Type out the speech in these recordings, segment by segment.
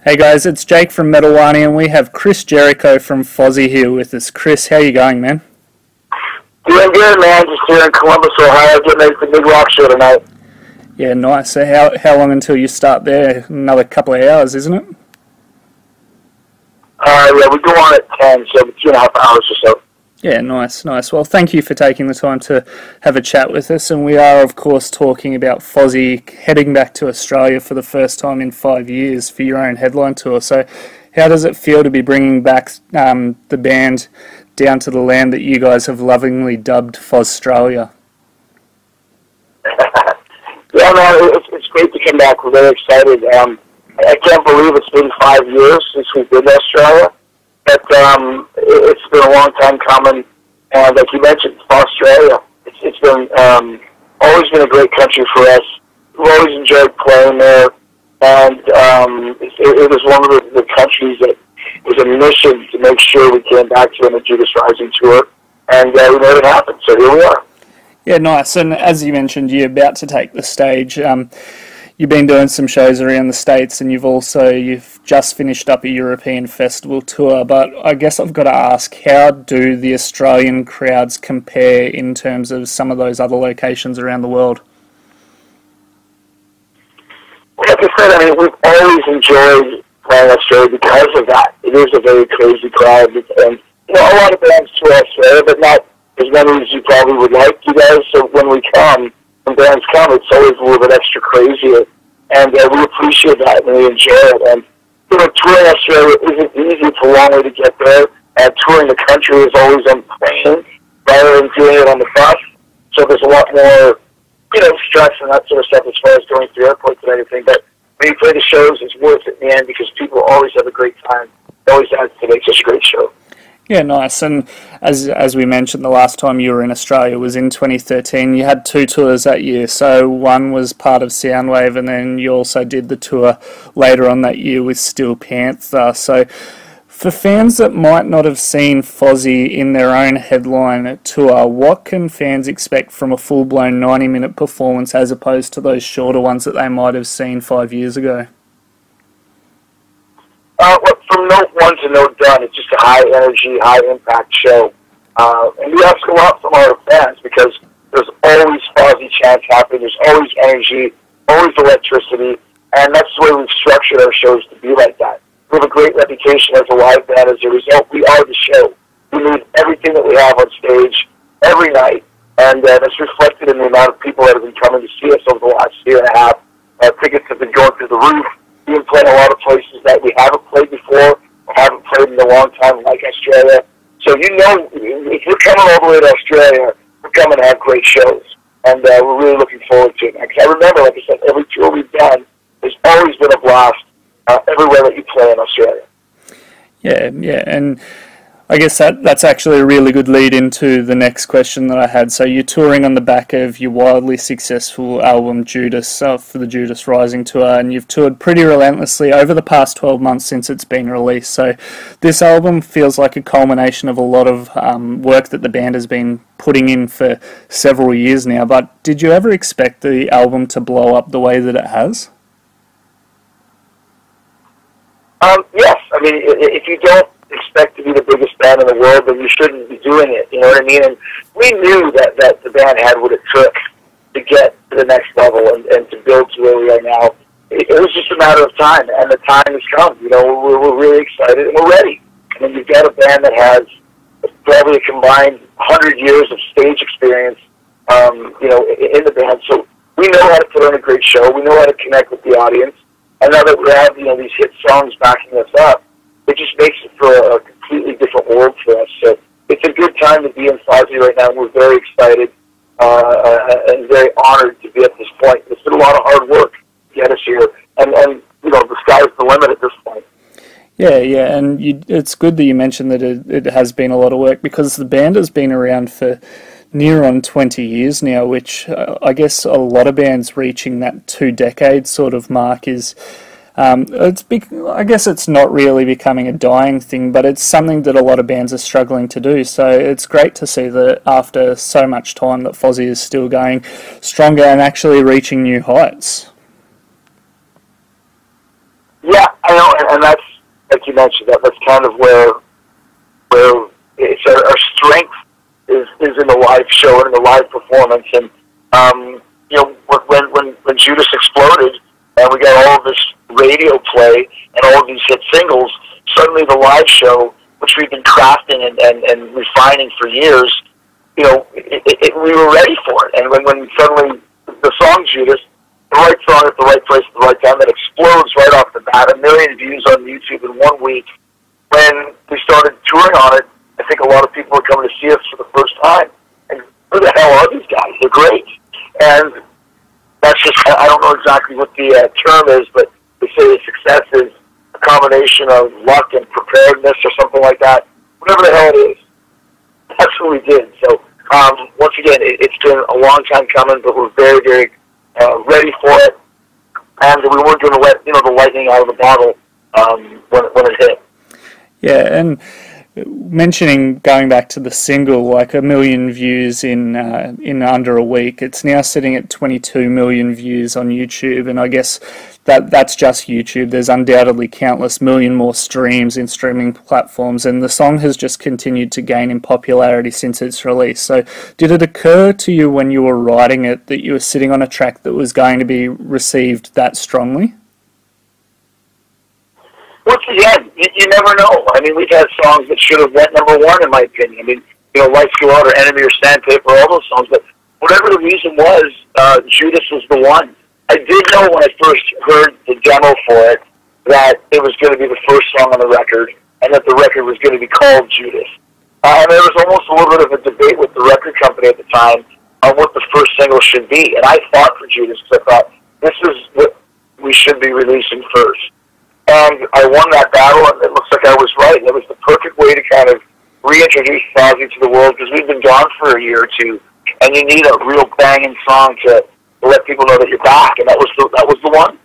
Hey guys, it's Jake from Wani, and we have Chris Jericho from Fozzy here with us. Chris, how you going, man? Doing good, man. Just here in Columbus, Ohio, getting ready for the big rock show tonight. Yeah, nice. So how long until you start there? Another couple of hours, isn't it? Yeah, we go on at 10, so 2.5 hours or so. Yeah, nice. Well, thank you for taking the time to have a chat with us, and we are, of course, talking about Fozzy heading back to Australia for the first time in 5 years for your own headline tour. So how does it feel to be bringing back the band down to the land that you guys have lovingly dubbed Fozzstralian? Yeah, man, it's great to come back. We're very excited. I can't believe it's been 5 years since we've been to Australia. But it's been a long time coming, and like you mentioned, Australia. It's been always been a great country for us. We've always enjoyed playing there, and it was one of the countries that was a mission to make sure we came back to on the Judas Rising tour, and we made it happen. So here we are. Yeah, nice. And as you mentioned, you're about to take the stage. You've been doing some shows around the States, and you've just finished up a European festival tour, but I guess I've got to ask, how do the Australian crowds compare in terms of some of those other locations around the world? Well, like I said, I mean, we've always enjoyed playing Australia because of that. It is a very crazy crowd, and a lot of bands tour Australia, but not as many as you probably would like, you guys. So when bands come, it's always a little bit extra crazier, and we appreciate that and we enjoy it. And touring Australia isn't easy. It's a long way to get there. And touring the country is always on plane rather than doing it on the bus. So there's a lot more, stress and that sort of stuff as far as going through airports and everything. But when you play the shows, it's worth it in the end because people always have a great time. It always adds to make such a great show. Yeah, nice. And as we mentioned, the last time you were in Australia was in 2013. You had 2 tours that year. So one was part of Soundwave, and then you also did the tour later on that year with Steel Panther. So for fans that might not have seen Fozzy in their own headline tour, what can fans expect from a full-blown 90-minute performance as opposed to those shorter ones that they might have seen 5 years ago? From note one to note done, it's just a high-energy, high-impact show. And we ask a lot from our fans because there's always Fozzy chants happening, there's always energy, always electricity, and that's the way we've structured our shows to be like that. We have a great reputation as a live band. As a result, we are the show. We need everything that we have on stage every night, and that's reflected in the amount of people that have been coming to see us over the last year and a half. Tickets have been going through the roof. We've been playing a lot of places that we haven't played before, or haven't played in a long time, like Australia. So if you're coming all the way to Australia, we're coming to have great shows, and we're really looking forward to it. Because I remember, like I said, every tour we've done, there's always been a blast everywhere that you play in Australia. Yeah, and I guess that's actually a really good lead into the next question that I had. So you're touring on the back of your wildly successful album Judas for the Judas Rising tour, and you've toured pretty relentlessly over the past 12 months since it's been released. So this album feels like a culmination of a lot of work that the band has been putting in for several years now. But did you ever expect the album to blow up the way that it has? Yes. I mean, if you don't expect to be the biggest band in the world, then you shouldn't be doing it. You know what I mean? And we knew that the band had what it took to get to the next level and to build to where we are now. It was just a matter of time, and the time has come. We're really excited and we're ready. I mean, you've got a band that has probably a combined 100 years of stage experience, in the band. So we know how to put on a great show. We know how to connect with the audience. And now that we have, these hit songs backing us up, it just makes it for a completely different world for us. So it's a good time to be in Fozzy right now. We're very excited and very honored to be at this point. It's been a lot of hard work to get us here, and the sky's the limit at this point. Yeah, and it's good that you mentioned that it has been a lot of work because the band has been around for near on 20 years now, which I guess a lot of bands reaching that 2 decade sort of mark is, I guess it's not really becoming a dying thing, but it's something that a lot of bands are struggling to do. So it's great to see that after so much time that Fozzy is still going stronger and actually reaching new heights. Yeah, I know, and that's, like you mentioned, that's kind of where it's our strength is in the live show and in the live performance. And you know, when Judas exploded and we got all of this radio play and all of these hit singles, suddenly the live show, which we've been crafting and refining for years, you know, we were ready for it. And when suddenly the song Judas, the right song at the right place at the right time, that explodes right off the bat, 1 million views on YouTube in 1 week. When we started touring on it, I think a lot of people were coming to see us for the first time. And who the hell are these guys? They're great. And that's just, I don't know exactly what the term is, but they say success is a combination of luck and preparedness or something like that. Whatever the hell it is, that's what we did. So, once again, it's been a long time coming, but we're very, very ready for it. And we weren't going to let, you know, the lightning out of the bottle when it hit. Yeah, and mentioning going back to the single, like 1 million views in under a week, it's now sitting at 22 million views on YouTube, and I guess that's just YouTube. There's undoubtedly countless million more streams in streaming platforms, and the song has just continued to gain in popularity since its release. So did it occur to you when you were writing it that you were sitting on a track that was going to be received that strongly? Once again, you never know. I mean, we've had songs that should have went number one, in my opinion. I mean, you know, Lights Go Out or Enemy or Sandpaper, all those songs. But whatever the reason was, Judas was the one. I did know when I first heard the demo for it that it was going to be the first song on the record and that the record was going to be called Judas. And there was almost a little bit of a debate with the record company at the time on what the first single should be. And I fought for Judas because I thought, this is what we should be releasing first. And I won that battle, and it looks like I was right. It was the perfect way to kind of reintroduce Fozzy to the world, because we've been gone for a year or two, and you need a real banging song to let people know that you're back, and that was the one.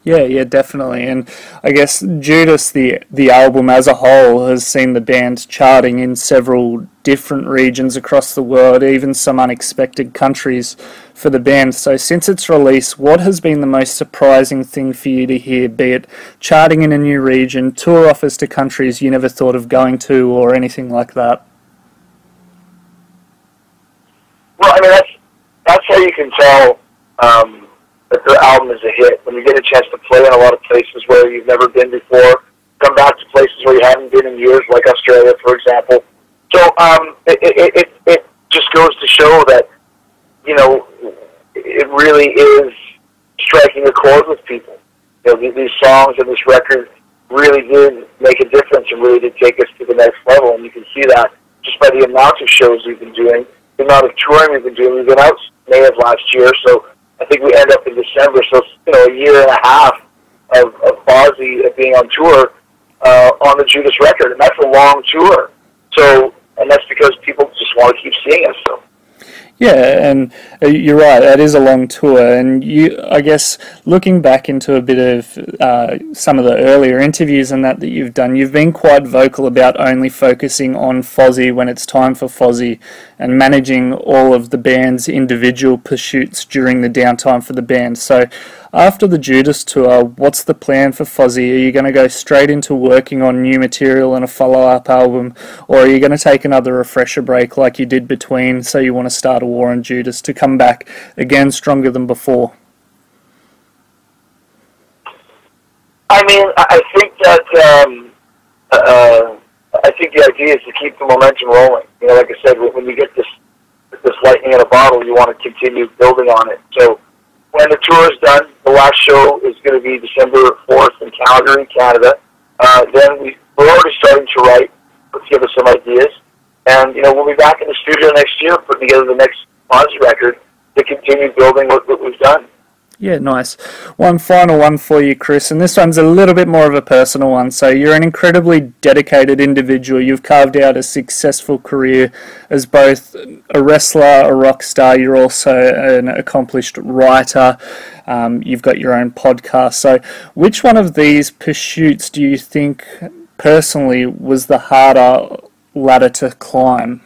Yeah, definitely. And I guess Judas, the album as a whole, has seen the band charting in several different regions across the world, even some unexpected countries for the band. So since its release, what has been the most surprising thing for you to hear, be it charting in a new region, tour offers to countries you never thought of going to, or anything like that? Well, I mean, that's how you can tell that the album is a hit. When you get a chance to play in a lot of places where you've never been before, come back to places where you haven't been in years, like Australia, for example. So it just goes to show that, you know, it really is striking a chord with people. You know, these songs and this record really did make a difference and really did take us to the next level. And you can see that just by the amount of shows we've been doing, the amount of touring we've been doing. We've been out May of last year, so I think we end up in December. So, you know, a year and a half of Fozzy being on tour on the Judas record, and that's a long tour. So, and that's because people just want to keep seeing us. So. Yeah, and you're right, that is a long tour, and I guess looking back into a bit of some of the earlier interviews and that you've done, you've been quite vocal about only focusing on Fozzy when it's time for Fozzy, and managing all of the band's individual pursuits during the downtime for the band. So after the Judas tour, what's the plan for Fozzy? Are you going to go straight into working on new material and a follow-up album, or are you going to take another refresher break like you did between, so you want to start a war on Judas, to come back again stronger than before? I mean, I think that I think the idea is to keep the momentum rolling. You know, like I said, when you get this lightning in a bottle, you want to continue building on it. So when the tour is done, the last show is going to be December 4th in Calgary, Canada. Then we're already starting to write, put together some ideas. And, you know, we'll be back in the studio next year putting together the next Fozzy record to continue building what we've done. Yeah, nice. One final one for you, Chris, and this one's a little bit more of a personal one. So you're an incredibly dedicated individual. You've carved out a successful career as both a wrestler, a rock star. You're also an accomplished writer. You've got your own podcast. So which one of these pursuits do you think personally was the harder ladder to climb?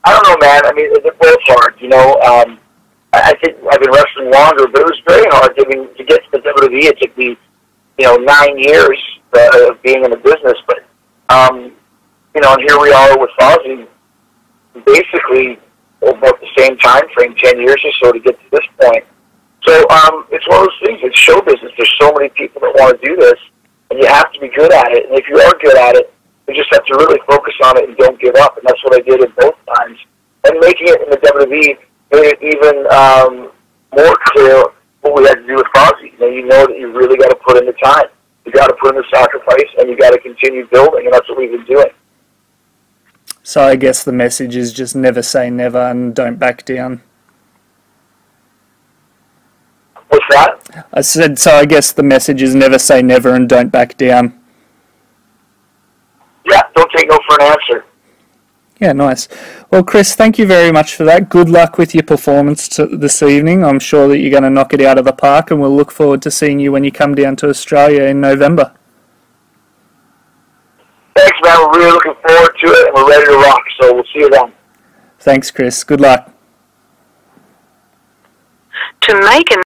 I don't know, man. I mean, they're both hard, you know. I think I've been wrestling longer, but it was very hard to get to the WWE. It took me, 9 years of being in the business. But, and here we are with Fozzy, basically about the same time frame, 10 years or so to get to this point. So it's one of those things. It's show business. There's so many people that want to do this, and you have to be good at it. And if you are good at it, you just have to really focus on it and don't give up. And that's what I did in both times. And making it in the WWE made it even more clear what we had to do with Fozzy. You know that you really got to put in the time. You got to put in the sacrifice, and you got to continue building, and that's what we've been doing. So I guess the message is just never say never and don't back down. What's that? I said, so I guess the message is never say never and don't back down. Yeah, don't take no for an answer. Yeah, nice. Well, Chris, thank you very much for that. Good luck with your performance this evening. I'm sure that you're going to knock it out of the park, and we'll look forward to seeing you when you come down to Australia in November. Thanks, man. We're really looking forward to it, and we're ready to rock, so we'll see you then. Thanks, Chris. Good luck. To make an